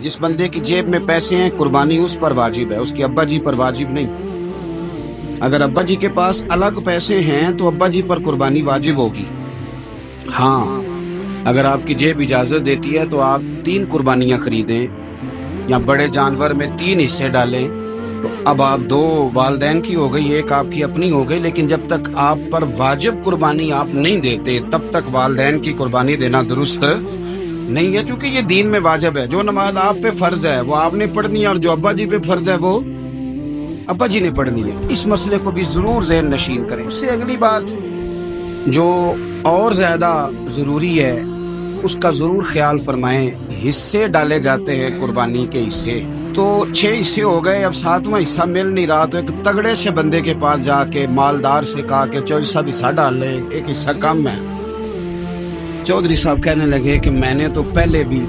जिस बंदे की जेब में पैसे हैं कुर्बानी उस पर वाजिब है, उसके अब्बा जी पर वाजिब नहीं। अगर अब्बा जी के पास अलग पैसे हैं तो अब्बा जी पर कुर्बानी वाजिब होगी। हाँ, अगर आपकी जेब इजाजत देती है तो आप 3 कुर्बानियां खरीदें या बड़े जानवर में 3 हिस्से डालें। तो अब आप 2 वालदैन की हो गई, 1 आपकी अपनी हो गई। लेकिन जब तक आप पर वाजिब कुर्बानी आप नहीं देते तब तक वालदैन की कुर्बानी देना दुरुस्त नहीं है, क्योंकि ये दीन में वाजिब है। जो नमाज आप पे फर्ज है वो आपने पढ़नी है, और जो अब्बा जी पे फर्ज है वो अब्बा जी ने पढ़नी है। इस मसले को भी जरूर ज़हन नशीन करें। उससे अगली बात जो और ज्यादा जरूरी है उसका जरूर ख्याल फरमाएं। हिस्से डाले जाते हैं कुर्बानी के हिस्से, तो 6 हिस्से हो गए, अब 7वां हिस्सा मिल नहीं रहा, तो एक तगड़े से बंदे के पास जाके मालदार से कहा कि चौधरी साहब हिस्सा डाल ले, एक हिस्सा कम है। चौधरी साहब कहने लगे कि मैंने तो पहले भी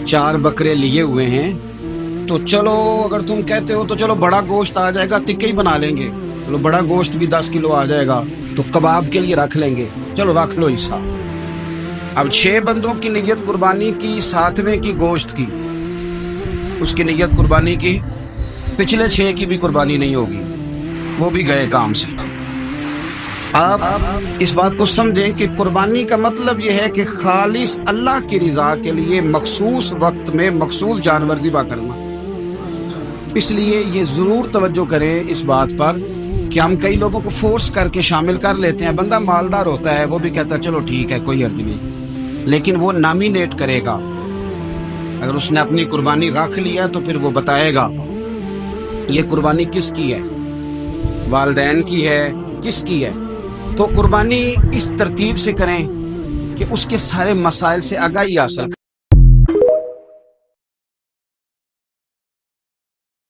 4 बकरे लिए हुए हैं, तो चलो अगर तुम कहते हो तो चलो बड़ा गोश्त आ जाएगा, तिक्के ही बना लेंगे। चलो बड़ा गोश्त भी 10 किलो आ जाएगा तो कबाब के लिए रख लेंगे, चलो रख लो हिस्सा। अब 6 बंदों की नियत कुर्बानी की, 7वें की गोश्त की, उसकी नियत कुर्बानी की, पिछले 6 की भी कुर्बानी नहीं होगी, वो भी गए काम से। आप इस बात को समझें कि कुर्बानी का मतलब यह है कि खालिस अल्लाह की रज़ा के लिए मखसूस वक्त में मखसूस जानवर ज़िबा करना। इसलिए ये ज़रूर तवज्जो करें इस बात पर कि हम कई लोगों को फोर्स करके शामिल कर लेते हैं। बंदा मालदार होता है, वो भी कहता है चलो ठीक है कोई हर्ज नहीं, लेकिन वो नॉमिनेट करेगा। अगर उसने अपनी कुर्बानी रख लिया तो फिर वो बताएगा ये कुर्बानी किसकी है, वालदैन की है, किसकी है। तो कुर्बानी इस तरतीब से करें कि उसके सारे मसाइल से आगाही हासिल